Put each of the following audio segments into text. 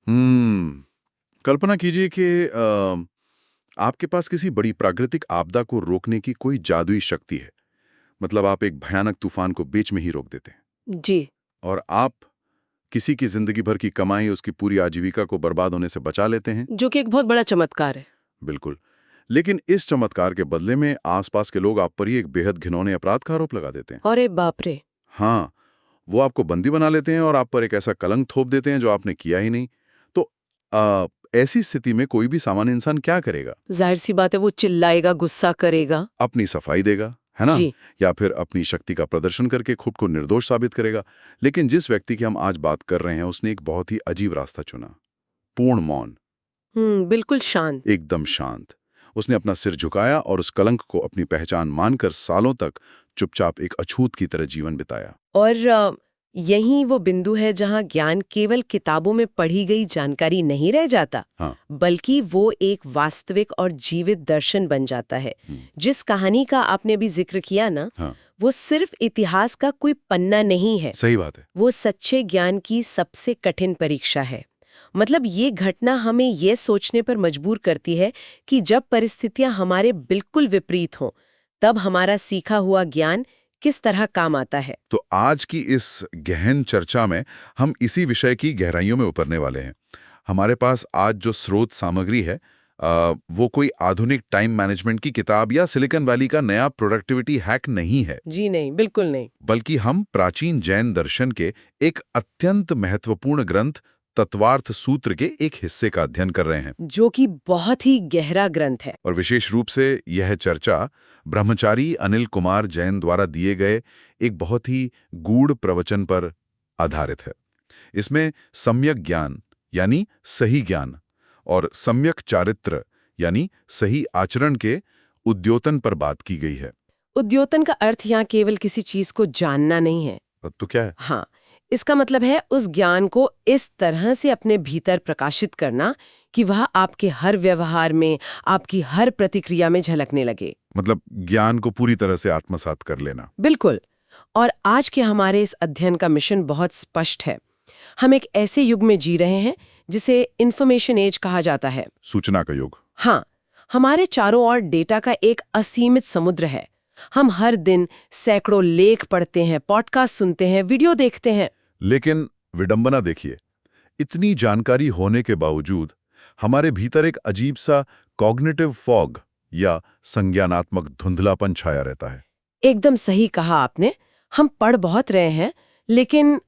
कल्पना कीजिए कि आपके पास किसी बड़ी प्राकृतिक आपदा को रोकने की कोई जादुई शक्ति है। मतलब आप एक भयानक तूफान को बीच में ही रोक देते हैं जी। और आप किसी की जिंदगी भर की कमाई, उसकी पूरी आजीविका को बर्बाद होने से बचा लेते हैं। जो कि एक बहुत बड़ा चमत्कार है। बिल्कुल। लेकिन इस चमत्कार के बदले में आसपास के लोग आप पर ही एक बेहद घिनौने अपराध का आरोप लगा देते हैं। अरे बाप रे। हाँ, वो आपको बंदी बना लेते हैं और आप पर एक ऐसा कलंक थोप देते हैं जो आपने किया ही नहीं। तो ऐसी स्थिति में कोई भी सामान्य इंसान क्या करेगा? जाहिर सी बात है, वो चिल्लाएगा, गुस्सा करेगा। अपनी सफाई देगा, है ना? जी। या फिर अपनी शक्ति का प्रदर्शन करके खुद को निर्दोष साबित करेगा। लेकिन जिस व्यक्ति की हम आज बात कर रहे हैं, उसने एक बहुत ही अजीब रास्ता चुना। पूर्ण मौन। बिल्कुल शांत। एकदम शांत। उसने अपना सिर झुकाया और उस कलंक को अपनी पहचान मानकर सालों तक चुपचाप एक अछूत की तरह जीवन बिताया। और यही वो बिंदु है जहां ज्ञान केवल किताबों में पढ़ी गई जानकारी नहीं रह जाता, हाँ। बल्कि वो एक वास्तविक और जीवित दर्शन बन जाता है। जिस कहानी का आपने भी जिक्र किया ना, हाँ। वो सिर्फ इतिहास का कोई पन्ना नहीं है। सही बात है। वो सच्चे ज्ञान की सबसे कठिन परीक्षा है। मतलब ये घटना हमें ये सोचने पर मजबूर करती है कि जब परिस्थितियां हमारे बिल्कुल विपरीत हों, तब हमारा सीखा हुआ ज्ञान किस तरह काम आता है। तो आज की इस गहन चर्चा में हम इसी विषय की गहराइयों में उतरने वाले हैं। हमारे पास आज जो स्रोत सामग्री है, वो कोई आधुनिक टाइम मैनेजमेंट की किताब या सिलिकॉन वैली का नया प्रोडक्टिविटी हैक नहीं है। जी नहीं, बिल्कुल नहीं। बल्कि हम प्राचीन जैन दर्शन के एक अत्यंत महत्वपूर्ण ग्रंथ तत्वार्थ सूत्र के एक हिस्से का अध्ययन कर रहे हैं, जो कि बहुत ही गहरा ग्रंथ है। और विशेष रूप से यह चर्चा ब्रह्मचारी अनिल कुमार जैन द्वारा दिए गए एक बहुत ही गूढ़ प्रवचन पर आधारित है। इसमें सम्यक ज्ञान यानी सही ज्ञान और सम्यक चारित्र यानी सही आचरण के उद्योतन पर बात की गई है। उद्योतन का अर्थ यहाँ केवल किसी चीज को जानना नहीं है। तो क्या है? हाँ, इसका मतलब है उस ज्ञान को इस तरह से अपने भीतर प्रकाशित करना कि वह आपके हर व्यवहार में, आपकी हर प्रतिक्रिया में झलकने लगे। मतलब ज्ञान को पूरी तरह से आत्मसात कर लेना। बिल्कुल। और आज के हमारे इस अध्ययन का मिशन बहुत स्पष्ट है। हम एक ऐसे युग में जी रहे हैं जिसे इंफॉर्मेशन एज कहा जाता है। सूचना का युग। हाँ, हमारे चारों ओर डेटा का एक असीमित समुद्र है। हम हर दिन सैकड़ों लेख पढ़ते हैं, पॉडकास्ट सुनते हैं, वीडियो देखते हैं। लेकिन विडंबना देखिए, इतनी जानकारी होने के बावजूद हमारे भीतर एक अजीब सा कॉग्निटिव फॉग या संज्ञानात्मक धुंधलापन छाया रहता है। एकदम सही कहा आपने। हम पढ़ बहुत रहे हैं, लेकिन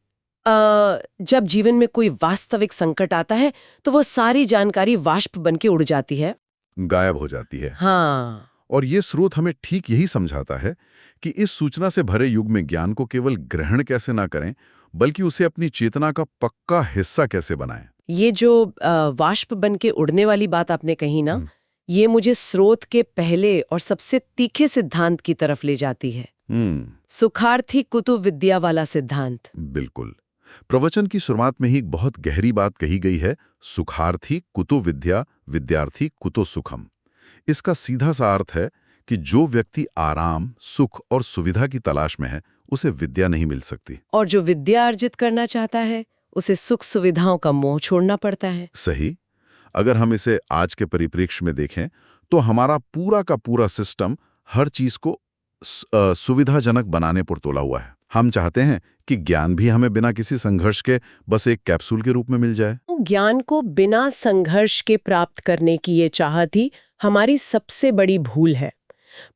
जब जीवन में कोई वास्तविक संकट आता है तो वो सारी जानकारी वाष्प बन के उड़ जाती है, गायब हो जाती है। हाँ। और ये स्रोत हमें ठीक यही समझाता है कि इस सूचना से भरे युग में ज्ञान को केवल ग्रहण कैसे ना करें, बल्कि उसे अपनी चेतना का पक्का हिस्सा कैसे बनाएं। ये जो वाष्प बन के उड़ने वाली बात आपने कही ना, ये मुझे स्रोत के पहले और सबसे तीखे सिद्धांत की तरफ ले जाती है। सुखार्थी कुतु विद्या वाला सिद्धांत। बिल्कुल। प्रवचन की शुरुआत में ही एक बहुत गहरी बात कही गई है, सुखार्थी कुतो विद्या विद्यार्थी कुतो सुखम। इसका सीधा सा अर्थ है कि जो व्यक्ति आराम, सुख और सुविधा की तलाश में है, उसे विद्या नहीं मिल सकती। और जो विद्या अर्जित करना चाहता है, उसे सुख सुविधाओं का मोह छोड़ना पड़ता है। सही। अगर हम इसे आज के परिप्रेक्ष्य में देखें, तो हमारा पूरा का पूरा सिस्टम हर चीज को सुविधाजनक बनाने पर तोला हुआ है। हम चाहते हैं कि ज्ञान भी हमें बिना किसी संघर्ष के बस एक कैप्सूल के रूप में मिल जाए। ज्ञान को बिना संघर्ष के प्राप्त करने की ये चाहत ही हमारी सबसे बड़ी भूल है।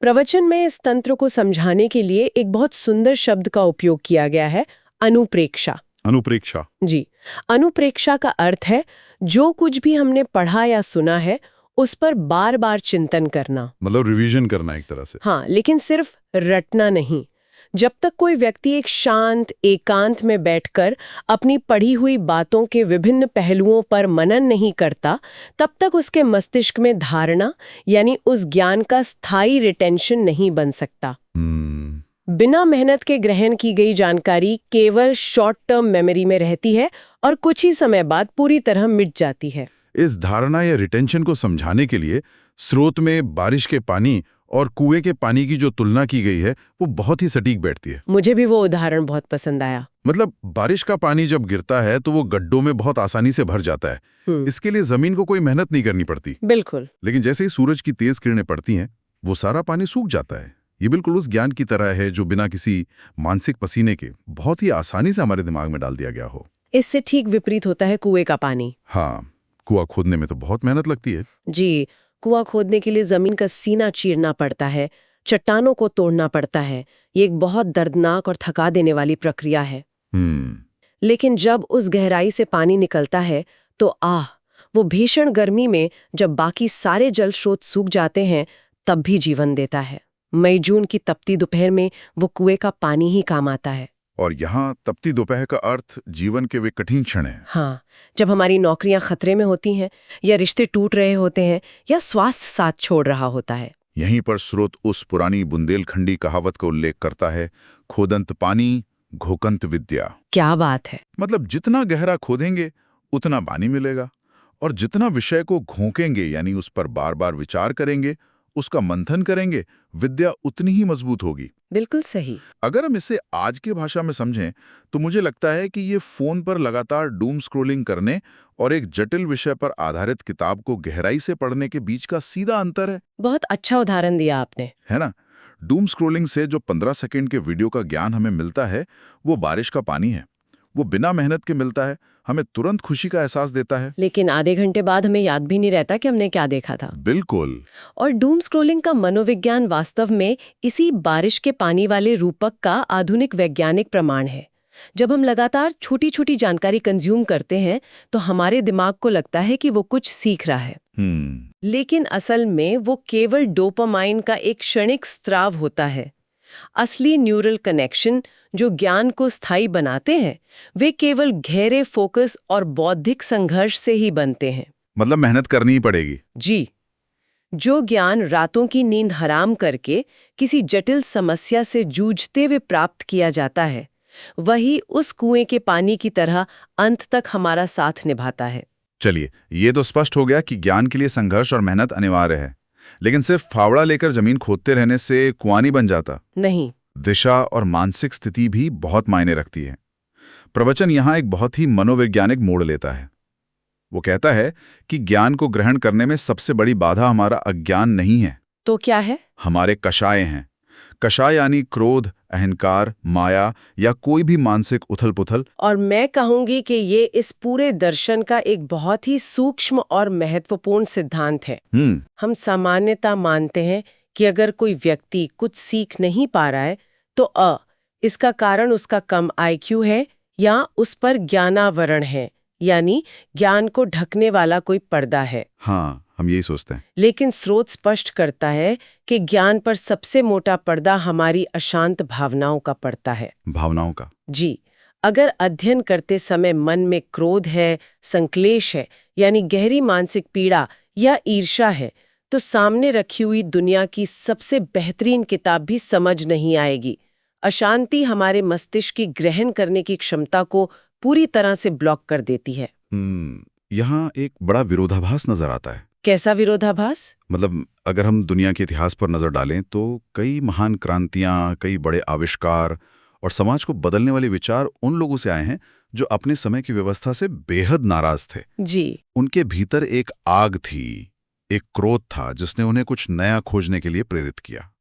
प्रवचन में इस तंत्र को समझाने के लिए एक बहुत सुंदर शब्द का उपयोग किया गया है, अनुप्रेक्षा। अनुप्रेक्षा। जी, अनुप्रेक्षा का अर्थ है जो कुछ भी हमने पढ़ा या सुना है उस पर बार बार चिंतन करना। मतलब रिवीजन करना एक तरह से। हाँ, लेकिन सिर्फ रटना नहीं। जब तक कोई व्यक्ति एक शांत एकांत में बैठकर अपनी पढ़ी हुई बातों के विभिन्न पहलुओं पर मनन नहीं करता, तब तक उसके मस्तिष्क में धारणा यानी उस ज्ञान का स्थायी रिटेंशन नहीं बन सकता। बिना मेहनत के ग्रहण की गई जानकारी केवल शॉर्ट टर्म मेमोरी में रहती है और कुछ ही समय बाद पूरी तरह मिट जाती है। इस धारणा या रिटेंशन को समझाने के लिए स्रोत में बारिश के पानी और कुएं के पानी की जो तुलना की गई है वो बहुत ही सटीक बैठती है। मुझे भी वो उदाहरण बहुत पसंद आया। मतलब बारिश का पानी जब गिरता है तो वो गड्ढों में बहुत आसानी से भर जाता है। इसके लिए जमीन को कोई मेहनत नहीं करनी पड़ती। बिल्कुल। लेकिन जैसे ही सूरज की तेज किरणें पड़ती हैं वो सारा पानी सूख जाता है। ये बिल्कुल उस ज्ञान की तरह है जो बिना किसी मानसिक पसीने के बहुत ही आसानी से हमारे दिमाग में डाल दिया गया हो। इससे ठीक विपरीत होता है कुएं का पानी। हाँ, कुआं खोदने में तो बहुत मेहनत लगती है। जी, कुआं खोदने के लिए जमीन का सीना चीरना पड़ता है, चट्टानों को तोड़ना पड़ता है। ये एक बहुत दर्दनाक और थका देने वाली प्रक्रिया है। लेकिन जब उस गहराई से पानी निकलता है तो वो भीषण गर्मी में जब बाकी सारे जल स्रोत सूख जाते हैं तब भी जीवन देता है। मई जून की तपती दोपहर में वो कुएं का पानी ही काम आता है। और यहाँ तपती दोपहर का अर्थ जीवन के वे कठिन क्षण हैं। हाँ, जब हमारी नौकरियां खतरे में होती हैं या रिश्ते टूट रहे होते हैं या स्वास्थ्य साथ छोड़ रहा होता है। यहीं पर स्रोत उस पुरानी बुंदेलखंडी कहावत का उल्लेख करता है, खोदंत पानी घोकंत विद्या। क्या बात है। मतलब जितना गहरा खोदेंगे उतना पानी मिलेगा, और जितना विषय को घोंकेंगे यानी उस पर बार बार विचार करेंगे, उसका मंथन करेंगे, विद्या उतनी ही मजबूत होगी। बिल्कुल सही। अगर हम इसे आज की भाषा में समझें तो मुझे लगता है कि ये फोन पर लगातार डूम स्क्रोलिंग करने और एक जटिल विषय पर आधारित किताब को गहराई से पढ़ने के बीच का सीधा अंतर है। बहुत अच्छा उदाहरण दिया आपने। है ना? डूम स्क्रोलिंग से जो 15 सेकंड के वीडियो का ज्ञान हमें मिलता है वो बारिश का पानी है। वो बिना मेहनत के मिलता है, हमें तुरंत खुशी का एहसास देता है, लेकिन आधे घंटे बाद हमें याद भी नहीं रहता कि हमने क्या देखा था। बिल्कुल। और डूम स्क्रोलिंग का मनोविज्ञान वास्तव में इसी बारिश के पानी वाले रूपक का आधुनिक वैज्ञानिक प्रमाण है। जब हम लगातार छोटी छोटी जानकारी कंज्यूम करते हैं तो हमारे दिमाग को लगता है कि वो कुछ सीख रहा है, लेकिन असल में वो केवल डोपामाइन का एक क्षणिक स्राव होता है। असली न्यूरल कनेक्शन जो ज्ञान को स्थायी बनाते हैं वे केवल गहरे फोकस और बौद्धिक संघर्ष से ही बनते हैं। मतलब मेहनत करनी ही पड़ेगी। जी, जो ज्ञान रातों की नींद हराम करके किसी जटिल समस्या से जूझते हुए प्राप्त किया जाता है वही उस कुएं के पानी की तरह अंत तक हमारा साथ निभाता है। चलिए, ये तो स्पष्ट हो गया कि ज्ञान के लिए संघर्ष और मेहनत अनिवार्य है, लेकिन सिर्फ फावड़ा लेकर जमीन खोदते रहने से कुआं नहीं बन जाता। नहीं, दिशा और मानसिक स्थिति भी बहुत मायने रखती है। प्रवचन यहाँ एक बहुत ही मनोवैज्ञानिक मोड़ लेता है। वो कहता है कि ज्ञान को ग्रहण करने में सबसे बड़ी बाधा हमारा अज्ञान नहीं है। तो क्या है? हमारे कषाय हैं। कषाय यानी क्रोध, अहंकार, माया या कोई भी मानसिक उथल-पुथल। और मैं कहूंगी कि ये इस पूरे दर्शन का एक बहुत ही सूक्ष्म और महत्वपूर्ण सिद्धांत है। हम सामान्यतः मानते हैं कि अगर कोई व्यक्ति कुछ सीख नहीं पा रहा है तो इसका कारण उसका कम IQ है या उस पर ज्ञानावरण है, यानी ज्ञान को ढकने वाला कोई पर्दा है। हाँ, हम यही सोचते हैं। लेकिन स्रोत स्पष्ट करता है कि ज्ञान पर सबसे मोटा पर्दा हमारी अशांत भावनाओं का पड़ता है। भावनाओं का? जी, अगर अध्ययन करते समय मन में क्रोध है, संक्लेश है, यानी गहरी मानसिक पीड़ा या ईर्ष्या है, तो सामने रखी हुई दुनिया की सबसे बेहतरीन किताब भी समझ नहीं आएगी। अशांति हमारे मस्तिष्क की ग्रहण करने की क्षमता को पूरी तरह से ब्लॉक कर देती है। यहाँ एक बड़ा विरोधाभास नजर आता है। कैसा विरोधाभास? मतलब अगर हम दुनिया के इतिहास पर नजर डालें तो कई महान क्रांतियां, कई बड़े आविष्कार और समाज को बदलने वाले विचार उन लोगों से आए हैं जो अपने समय की व्यवस्था से बेहद नाराज थे। जी। उनके भीतर एक आग थी, एक क्रोध था जिसने उन्हें कुछ नया खोजने के लिए प्रेरित किया।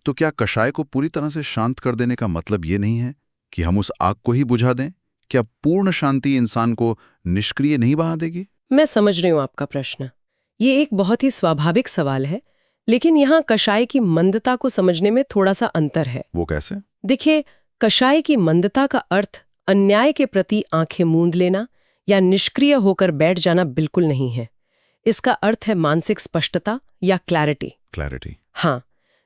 तो क्या कषाय को पूरी तरह से शांत कर देने का मतलब ये नहीं है कि हम उस आग को ही बुझा दें? क्या पूर्ण शांति इंसान को निष्क्रिय नहीं बना देगी? मैं समझ रही हूँ आपका प्रश्न। ये एक बहुत ही स्वाभाविक सवाल है, लेकिन यहाँ कषाय की मंदता को समझने में थोड़ा सा अंतर है। वो कैसे? देखिए, कषाय की मंदता का अर्थ अन्याय के प्रति आंखें मूंद लेना या निष्क्रिय होकर बैठ जाना बिल्कुल नहीं है। इसका अर्थ है मानसिक स्पष्टता या क्लैरिटी। हाँ,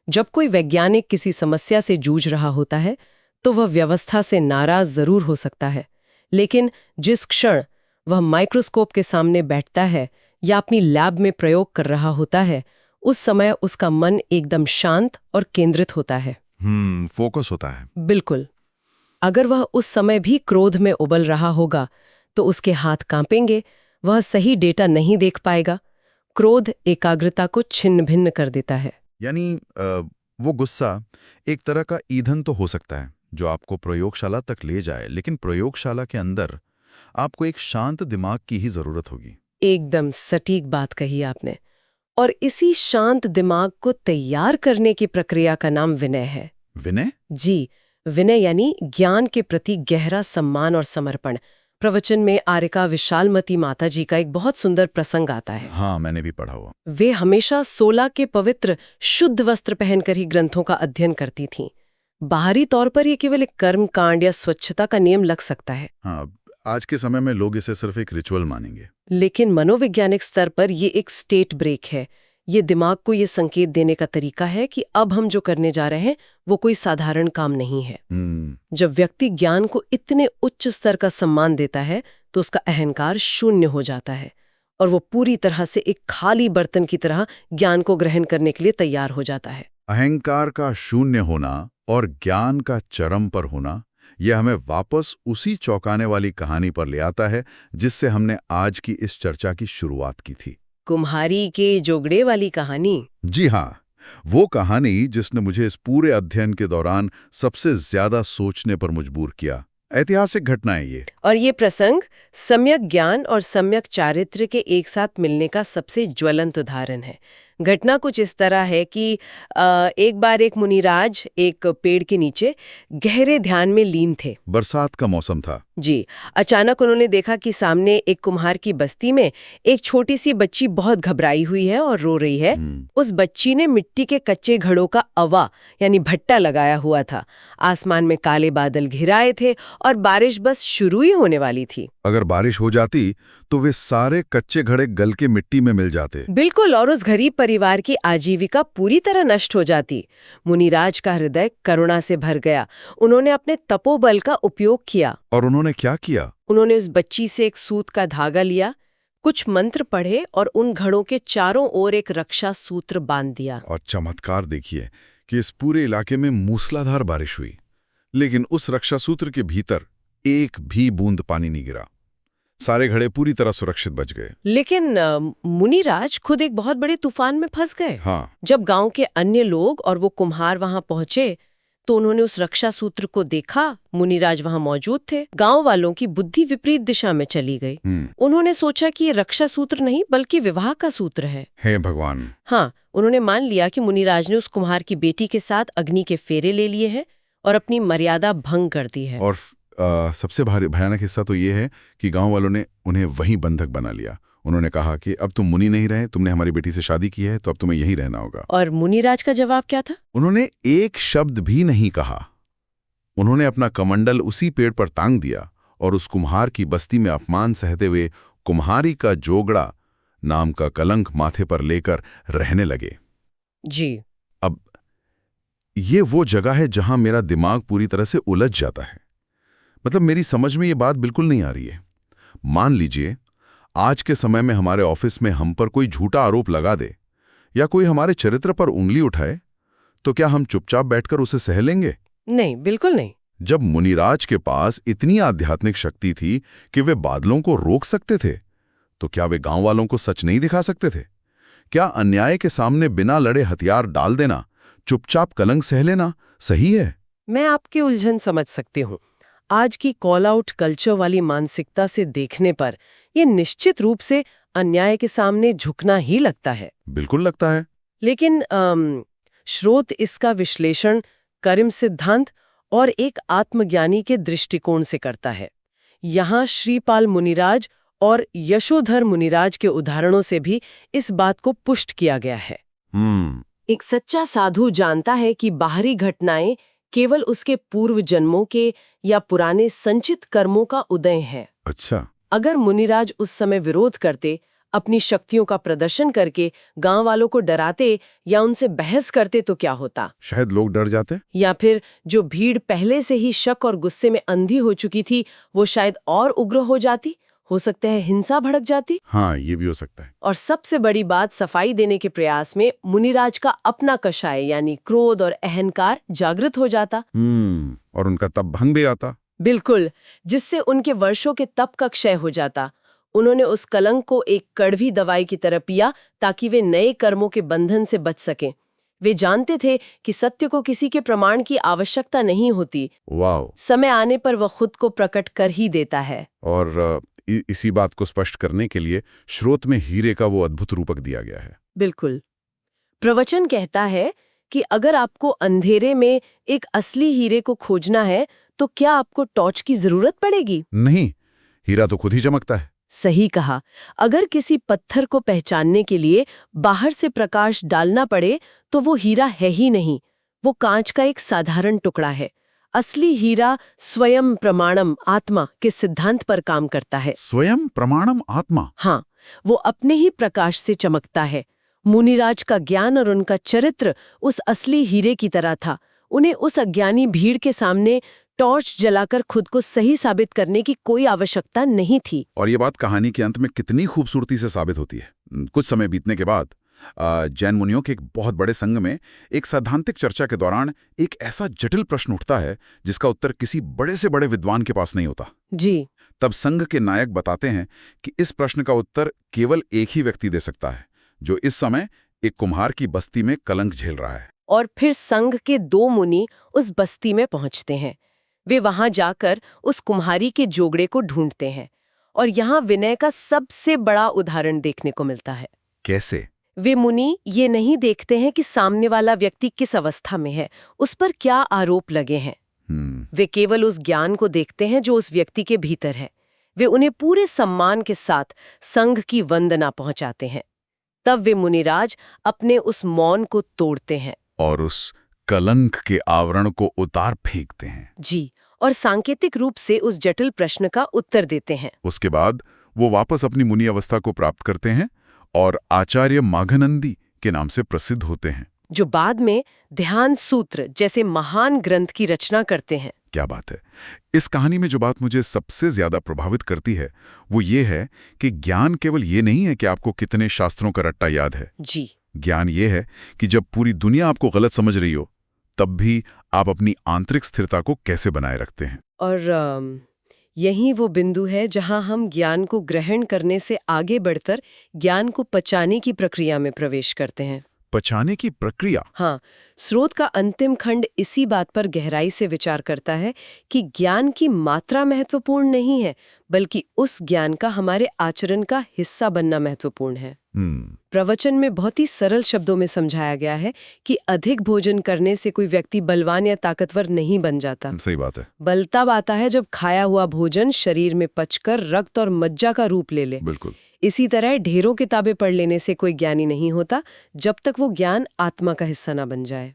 जब कोई वैज्ञानिक किसी समस्या से जूझ रहा होता है तो वह व्यवस्था से नाराज जरूर हो सकता है, लेकिन जिस क्षण वह माइक्रोस्कोप के सामने बैठता है या अपनी लैब में प्रयोग कर रहा होता है, उस समय उसका मन एकदम शांत और केंद्रित होता है। फोकस होता है। बिल्कुल। अगर वह उस समय भी क्रोध में उबल रहा होगा तो उसके हाथ कांपेंगे, वह सही डेटा नहीं देख पाएगा। क्रोध एकाग्रता को छिन्न भिन्न कर देता है। यानी वो गुस्सा एक तरह का ईंधन तो हो सकता है जो आपको प्रयोगशाला तक ले जाए, लेकिन प्रयोगशाला के अंदर आपको एक शांत दिमाग की ही जरूरत होगी। एकदम सटीक बात कही आपने। और इसी शांत दिमाग को तैयार करने की प्रक्रिया का नाम विनय है। विनय? जी, विनय यानी ज्ञान के प्रति गहरा सम्मान और समर्पण। प्रवचन में आर्यका विशालमती माता जी का एक बहुत सुंदर प्रसंग आता है। हाँ, मैंने भी पढ़ा हुआ। वे हमेशा 16 के पवित्र शुद्ध वस्त्र पहनकर ही ग्रंथों का अध्ययन करती थीं। बाहरी तौर पर ये केवल एक कर्म कांड या स्वच्छता का नियम लग सकता है, हाँ, आज के समय में लोग इसे सिर्फ एक रिचुअल मानेंगे। लेकिन मनोवैज्ञानिक स्तर पर ये एक स्टेट ब्रेक है। ये दिमाग को ये संकेत देने का तरीका है कि अब हम जो करने जा रहे हैं वो कोई साधारण काम नहीं है। जब व्यक्ति ज्ञान को इतने उच्च स्तर का सम्मान देता है तो उसका अहंकार शून्य हो जाता है और वो पूरी तरह से एक खाली बर्तन की तरह ज्ञान को ग्रहण करने के लिए तैयार हो जाता है। अहंकार का शून्य होना और ज्ञान का चरम पर होना, यह हमें वापस उसी चौंकाने वाली कहानी पर ले आता है जिससे हमने आज की इस चर्चा की शुरुआत की थी। कुम्हारी के जोगड़े वाली कहानी। जी हाँ, वो कहानी जिसने मुझे इस पूरे अध्ययन के दौरान सबसे ज्यादा सोचने पर मजबूर किया। ऐतिहासिक घटना है ये। और ये प्रसंग सम्यक ज्ञान और सम्यक चारित्र्य के एक साथ मिलने का सबसे ज्वलंत उदाहरण है। घटना कुछ इस तरह है कि एक बार एक मुनिराज एक पेड़ के नीचे गहरे ध्यान में लीन थे। बरसात का मौसम था। जी, अचानक उन्होंने देखा कि सामने एक कुम्हार की बस्ती में एक छोटी सी बच्ची बहुत घबराई हुई है और रो रही है। उस बच्ची ने मिट्टी के कच्चे घड़ों का अवा यानी भट्टा लगाया हुआ था। आसमान में काले बादल घिराए थे और बारिश बस शुरू ही होने वाली थी। अगर बारिश हो जाती तो वे सारे कच्चे घड़े गल के मिट्टी में मिल जाते। बिल्कुल, और उस गरीब परिवार की आजीविका पूरी तरह नष्ट हो जाती। मुनिराज का हृदय करुणा से भर गया। उन्होंने अपने तपोबल का उपयोग किया। और उन्होंने क्या किया? उन्होंने उस बच्ची से एक सूत का धागा लिया, कुछ मंत्र पढ़े और उन घड़ों के चारों ओर एक रक्षा सूत्र बांध दिया। और चमत्कार देखिए कि इस पूरे इलाके में मूसलाधार बारिश हुई, लेकिन उस रक्षा सूत्र के भीतर एक भी बूंद पानी नहीं गिरा। सारे घड़े पूरी तरह सुरक्षित बच गए। लेकिन मुनिराज खुद एक बहुत बड़े तूफान में फंस गए। हाँ। जब गांव के अन्य लोग और वो कुम्हार वहां पहुंचे तो उन्होंने उस रक्षा सूत्र को देखा। मुनिराज वहां मौजूद थे। गांव वालों की बुद्धि विपरीत दिशा में चली गई। उन्होंने सोचा कि ये रक्षा सूत्र नहीं बल्कि विवाह का सूत्र है। हे भगवान। हाँ, उन्होंने मान लिया कि मुनिराज ने उस कुम्हार की बेटी के साथ अग्नि के फेरे ले लिए हैं और अपनी मर्यादा भंग कर दी है। और सबसे भयानक हिस्सा तो ये है कि गांव वालों ने उन्हें वहीं बंधक बना लिया। उन्होंने कहा कि अब तुम मुनि नहीं रहे, तुमने हमारी बेटी से शादी की है तो अब तुम्हें यहीं रहना होगा। और मुनिराज का जवाब क्या था? उन्होंने एक शब्द भी नहीं कहा। उन्होंने अपना कमंडल उसी पेड़ पर टांग दिया और उस कुम्हार की बस्ती में अपमान सहते हुए कुम्हारी का जोगड़ा नाम का कलंक माथे पर लेकर रहने लगे। जी। अब ये वो जगह है जहां मेरा दिमाग पूरी तरह से उलझ जाता है। मतलब मेरी समझ में ये बात बिल्कुल नहीं आ रही है। मान लीजिए आज के समय में हमारे ऑफिस में हम पर कोई झूठा आरोप लगा दे या कोई हमारे चरित्र पर उंगली उठाए, तो क्या हम चुपचाप बैठकर उसे सह लेंगे? नहीं, बिल्कुल नहीं। जब मुनिराज के पास इतनी आध्यात्मिक शक्ति थी कि वे बादलों को रोक सकते थे, तो क्या वे गांव वालों को सच नहीं दिखा सकते थे? क्या अन्याय के सामने बिना लड़े हथियार डाल देना, चुपचाप कलंक सह लेना सही है? मैं आपकी उलझन समझ सकती हूँ। आज की कॉल आउट कल्चर वाली मानसिकता से देखने पर यह निश्चित रूप से अन्याय के सामने झुकना ही लगता है। बिल्कुल लगता है। लेकिन स्रोत इसका विश्लेषण कर्म सिद्धांत और एक आत्मज्ञानी के दृष्टिकोण से करता है। यहाँ श्रीपाल मुनिराज और यशोधर मुनिराज के उदाहरणों से भी इस बात को पुष्ट किया गया है। एक सच्चा साधु जानता है कि बाहरी घटनाएं केवल उसके पूर्व जन्मों के या पुराने संचित कर्मों का उदय है। अच्छा। अगर मुनिराज उस समय विरोध करते, अपनी शक्तियों का प्रदर्शन करके गांव वालों को डराते या उनसे बहस करते तो क्या होता? शायद लोग डर जाते। या फिर जो भीड़ पहले से ही शक और गुस्से में अंधी हो चुकी थी वो शायद और उग्र हो जाती। हो सकता है हिंसा भड़क जाती। हाँ, ये भी हो सकता है। और सबसे बड़ी बात, सफाई देने के प्रयास में मुनिराज का अपना कषाय यानी क्रोध और अहंकार जागृत हो जाता। और उनका तप भंग भी आता। बिल्कुल, जिससे उनके वर्षों के तप का क्षय हो जाता। उन्होंने उस कलंक को एक कड़वी दवाई की तरह पिया ताकि वे नए कर्मों के बंधन से बच सकें। वे जानते थे कि सत्य को किसी के प्रमाण की आवश्यकता नहीं होती, वाह। समय आने पर वह खुद को प्रकट कर ही देता है। और इसी बात को स्पष्ट करने के लिए स्रोत में हीरे का वो अद्भुत रूपक दिया गया है। बिल्कुल। प्रवचन कहता है कि अगर आपको अंधेरे में एक असली हीरे को खोजना है तो क्या आपको टॉर्च की जरूरत पड़ेगी? नहीं, हीरा तो खुद ही चमकता है। सही कहा। अगर किसी पत्थर को पहचानने के लिए बाहर से प्रकाश डालना पड़े तो वो हीरा है ही नहीं, वो कांच का एक साधारण टुकड़ा है। असली हीरा स्वयं प्रमाणम आत्मा के सिद्धांत पर काम करता है। स्वयं प्रमाणम आत्मा? हाँ, वो अपने ही प्रकाश से चमकता है। मुनिराज का ज्ञान और उनका चरित्र उस असली हीरे की तरह था। उन्हें उस अज्ञानी भीड़ के सामने टॉर्च जलाकर खुद को सही साबित करने की कोई आवश्यकता नहीं थी। और ये बात कहानी के अंत में कितनी खूबसूरती से साबित होती है। कुछ समय बीतने के बाद जैन मुनियों के एक बहुत बड़े संघ में एक सैद्धांतिक चर्चा के दौरान एक ऐसा जटिल प्रश्न उठता है जिसका उत्तर किसी बड़े से बड़े विद्वान के पास नहीं होता जी। तब संघ के नायक बताते हैं कि इस प्रश्न का उत्तर केवल एक ही व्यक्ति दे सकता है, जो इस समय एक कुम्हार की बस्ती में कलंक झेल रहा है। और फिर संघ के 2 मुनि उस बस्ती में पहुंचते हैं। वे वहां जाकर उस कुम्हारी के जोगड़े को ढूंढते हैं और यहाँ विनय का सबसे बड़ा उदाहरण देखने को मिलता है। कैसे? वे मुनि ये नहीं देखते हैं कि सामने वाला व्यक्ति किस अवस्था में है, उस पर क्या आरोप लगे हैं। वे केवल उस ज्ञान को देखते हैं जो उस व्यक्ति के भीतर है। वे उन्हें पूरे सम्मान के साथ संघ की वंदना पहुंचाते हैं। तब वे मुनिराज अपने उस मौन को तोड़ते हैं और उस कलंक के आवरण को उतार फेंकते हैं। जी, और सांकेतिक रूप से उस जटिल प्रश्न का उत्तर देते हैं। उसके बाद वो वापस अपनी मुनि अवस्था को प्राप्त करते हैं और आचार्य माघनंदी के नाम से प्रसिद्ध होते हैं, जो बाद में ध्यान सूत्र जैसे महान ग्रंथ की रचना करते हैं। क्या बात है। इस कहानी में जो बात मुझे सबसे ज्यादा प्रभावित करती है वो ये है कि ज्ञान केवल ये नहीं है कि आपको कितने शास्त्रों का रट्टा याद है। जी। ज्ञान ये है कि जब पूरी दुनिया आपको गलत समझ रही हो तब भी आप अपनी आंतरिक स्थिरता को कैसे बनाए रखते हैं। और यही वो बिंदु है जहां हम ज्ञान को ग्रहण करने से आगे बढ़कर ज्ञान को पचाने की प्रक्रिया में प्रवेश करते हैं। पचाने की प्रक्रिया? हाँ, स्रोत का अंतिम खंड इसी बात पर गहराई से विचार करता है कि ज्ञान की मात्रा महत्वपूर्ण नहीं है, बल्कि उस ज्ञान का हमारे आचरण का हिस्सा बनना महत्वपूर्ण है। प्रवचन में बहुत ही सरल शब्दों में समझाया गया है कि अधिक भोजन करने से कोई व्यक्ति बलवान या ताकतवर नहीं बन जाता। सही बात है। बल तब आता है जब खाया हुआ भोजन शरीर में पचकर रक्त और मज्जा का रूप ले ले। बिल्कुल। इसी तरह ढेरों किताबें पढ़ लेने से कोई ज्ञानी नहीं होता जब तक वो ज्ञान आत्मा का हिस्सा ना बन जाए।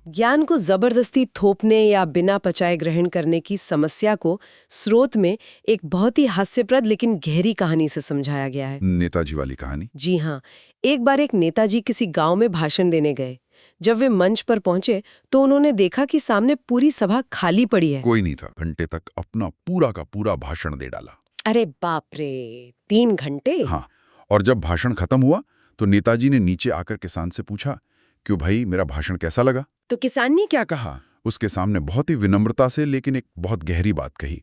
ज्ञान को जबरदस्ती थोपने या बिना पचाए ग्रहण करने की समस्या को स्रोत में एक बहुत ही हास्यप्रद लेकिन गहरी कहानी से समझाया गया है। नेताजी वाली कहानी? जी हाँ। एक बार एक नेताजी किसी गांव में भाषण देने गए। जब वे मंच पर पहुंचे तो उन्होंने देखा कि सामने पूरी सभा खाली पड़ी है। कोई नहीं था। घंटे तक अपना पूरा का पूरा भाषण दे डाला। अरे बाप रे, 3 घंटे? हाँ। और जब भाषण खत्म हुआ तो नेताजी ने नीचे आकर किसान से पूछा, क्यों भाई, मेरा भाषण कैसा लगा? तो किसान ने क्या कहा? उसके सामने बहुत ही विनम्रता से लेकिन एक बहुत गहरी बात कही।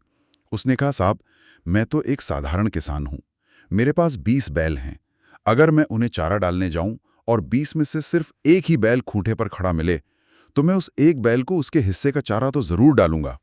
उसने कहा, साहब, मैं तो एक साधारण किसान हूं। मेरे पास 20 बैल हैं। अगर मैं उन्हें चारा डालने जाऊं और 20 में से सिर्फ एक ही बैल खूंटे पर खड़ा मिले तो मैं उस एक बैल को उसके हिस्से का चारा तो जरूर डालूंगा,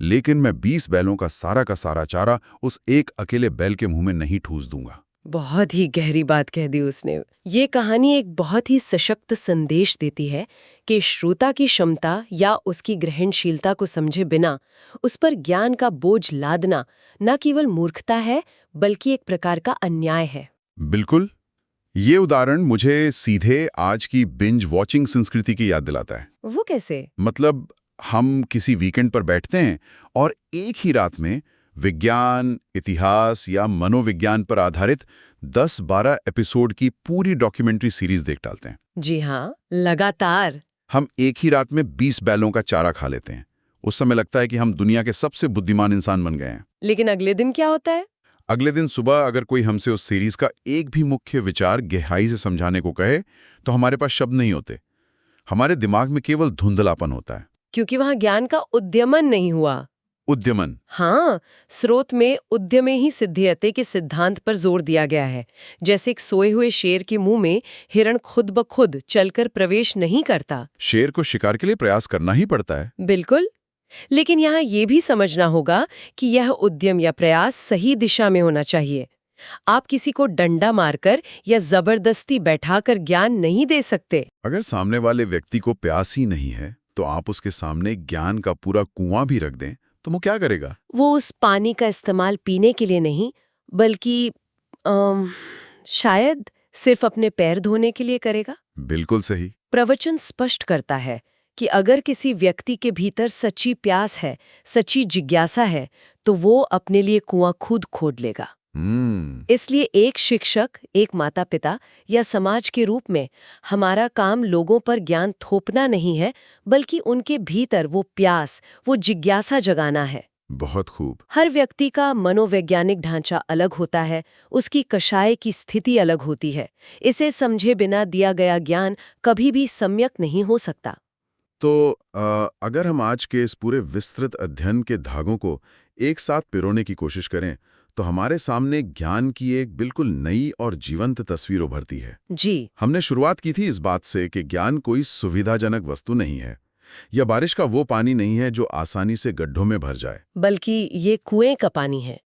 लेकिन मैं 20 बैलों का सारा चारा उस एक अकेले बैल के मुंह में नहीं ठूस दूंगा। बहुत ही गहरी बात कह दी उसने। ये कहानी एक बहुत ही सशक्त संदेश देती है कि श्रोता की क्षमता या उसकी ग्रहणशीलता को समझे बिना उस पर ज्ञान का बोझ लादना न केवल मूर्खता है बल्कि एक प्रकार का अन्याय है। बिल्कुल। ये उदाहरण मुझे सीधे आज की बिंज वॉचिंग संस्कृति की याद दिलाता है। वो कैसे? मतलब हम किसी वीकेंड पर बैठते हैं और एक ही रात में विज्ञान, इतिहास या मनोविज्ञान पर आधारित 10-12 एपिसोड की पूरी डॉक्यूमेंट्री सीरीज देख डालते हैं। जी हाँ, लगातार। हम एक ही रात में 20 बैलों का चारा खा लेते हैं। उस समय लगता है कि हम दुनिया के सबसे बुद्धिमान इंसान बन गए हैं। लेकिन अगले दिन क्या होता है? अगले दिन सुबह अगर कोई हमसे उस सीरीज का एक भी मुख्य विचार गहराई से समझाने को कहे तो हमारे पास शब्द नहीं होते। हमारे दिमाग में केवल धुंधलापन होता है। क्योंकि वहां ज्ञान का उद्यमन नहीं हुआ। उद्यमन। हाँ, स्रोत में उद्यमे ही सिद्ध्यते के सिद्धांत पर जोर दिया गया है। जैसे एक सोए हुए शेर के मुंह में हिरण खुद ब खुद चलकर प्रवेश नहीं करता। शेर को शिकार के लिए प्रयास करना ही पड़ता है। बिल्कुल। लेकिन यहाँ ये भी समझना होगा कि यह उद्यम या प्रयास सही दिशा में होना चाहिए। आप किसी को डंडा मारकर या जबरदस्ती बैठाकर ज्ञान नहीं दे सकते। अगर सामने वाले व्यक्ति को प्यास ही नहीं है तो आप उसके सामने ज्ञान का पूरा कुआं भी रख दें तो वो क्या करेगा? वो उस पानी का इस्तेमाल पीने के लिए नहीं, बल्कि शायद सिर्फ अपने पैर धोने के लिए करेगा। बिल्कुल सही। प्रवचन स्पष्ट करता है कि अगर किसी व्यक्ति के भीतर सच्ची प्यास है, सच्ची जिज्ञासा है, तो वो अपने लिए कुआं खुद खोद लेगा। इसलिए एक शिक्षक, एक माता-पिता या समाज के रूप में हमारा काम लोगों पर ज्ञान थोपना नहीं है, बल्कि उनके भीतर वो प्यास, वो जिज्ञासा जगाना है। बहुत खूब। हर व्यक्ति का मनोवैज्ञानिक ढांचा अलग होता है, उसकी कषाय की स्थिति अलग होती है। इसे समझे बिना दिया गया ज्ञान कभी भी सम्यक नहीं हो सकता। तो अगर हम आज के इस पूरे विस्तृत अध्ययन के धागों को एक साथ पिरोने की कोशिश करें तो हमारे सामने ज्ञान की एक बिल्कुल नई और जीवंत तस्वीर उभरती है। जी। हमने शुरुआत की थी इस बात से कि ज्ञान कोई सुविधाजनक वस्तु नहीं है, या बारिश का वो पानी नहीं है जो आसानी से गड्ढों में भर जाए, बल्कि ये कुएं का पानी है।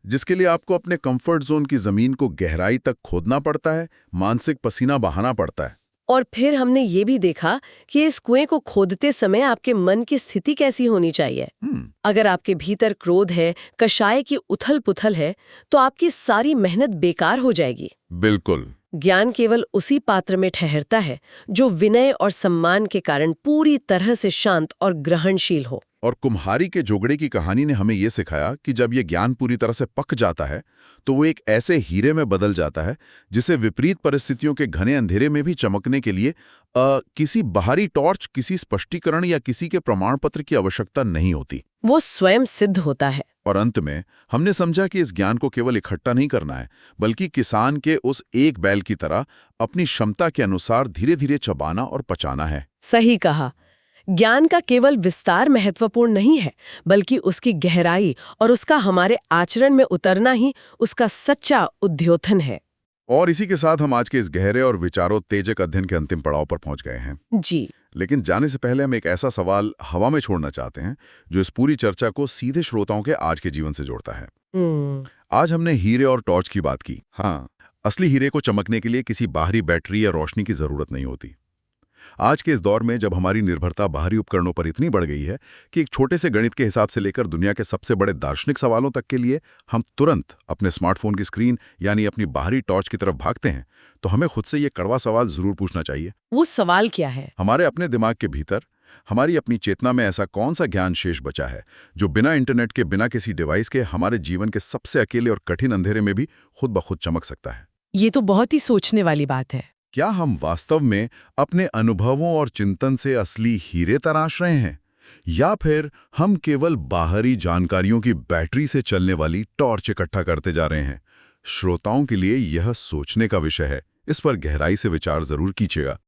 जिसके लिए आपको अपने कंफर्ट जोन की जमीन को गहराई तक खोदना पड़ता है, मानसिक पसीना बहाना पड़ता है। और फिर हमने ये भी देखा कि इस कुएं को खोदते समय आपके मन की स्थिति कैसी होनी चाहिए। अगर आपके भीतर क्रोध है, कषाय की उथल-पुथल है, तो आपकी सारी मेहनत बेकार हो जाएगी। बिल्कुल। ज्ञान केवल उसी पात्र में ठहरता है जो विनय और सम्मान के कारण पूरी तरह से शांत और ग्रहणशील हो। और कुम्हारी के जोगड़े की कहानी ने हमें यह सिखाया कि जब ये ज्ञान पूरी तरह से पक जाता है तो वो एक ऐसे हीरे में बदल जाता है जिसे विपरीत परिस्थितियों के घने अंधेरे में भी चमकने के लिए किसी बाहरी टॉर्च, किसी स्पष्टीकरण या किसी के प्रमाण पत्र की आवश्यकता नहीं होती। वो स्वयं सिद्ध होता है। और अंत में हमने समझा कि इस ज्ञान को केवल इकट्ठा नहीं करना है, बल्कि किसान के उस एक बैल की तरह अपनी क्षमता के अनुसार धीरे-धीरे चबाना और पचाना है। सही कहा। ज्ञान का केवल विस्तार महत्वपूर्ण नहीं है, बल्कि उसकी गहराई और उसका हमारे आचरण में उतरना ही उसका सच्चा उद्योतन है। और इसी के साथ हम आज के इस गहरे और विचारोत्तेजक अध्ययन के अंतिम पड़ाव पर पहुंच गए हैं। जी। लेकिन जाने से पहले हम एक ऐसा सवाल हवा में छोड़ना चाहते हैं जो इस पूरी चर्चा को सीधे श्रोताओं के आज के जीवन से जोड़ता है। आज हमने हीरे और टॉर्च की बात की। हाँ, असली हीरे को चमकने के लिए किसी बाहरी बैटरी या रोशनी की जरूरत नहीं होती। आज के इस दौर में जब हमारी निर्भरता बाहरी उपकरणों पर इतनी बढ़ गई है कि एक छोटे से गणित के हिसाब से लेकर दुनिया के सबसे बड़े दार्शनिक सवालों तक के लिए हम तुरंत अपने स्मार्टफोन की स्क्रीन यानी अपनी बाहरी टॉर्च की तरफ भागते हैं, तो हमें खुद से ये कड़वा सवाल जरूर पूछना चाहिए। वो सवाल क्या है? हमारे अपने दिमाग के भीतर, हमारी अपनी चेतना में ऐसा कौन सा ज्ञान शेष बचा है जो बिना इंटरनेट के, बिना किसी डिवाइस के हमारे जीवन के सबसे अकेले और कठिन अंधेरे में भी खुद ब खुद चमक सकता है? ये तो बहुत ही सोचने वाली बात है। क्या हम वास्तव में अपने अनुभवों और चिंतन से असली हीरे तराश रहे हैं, या फिर हम केवल बाहरी जानकारियों की बैटरी से चलने वाली टॉर्च इकट्ठा करते जा रहे हैं? श्रोताओं के लिए यह सोचने का विषय है। इस पर गहराई से विचार जरूर कीजिएगा।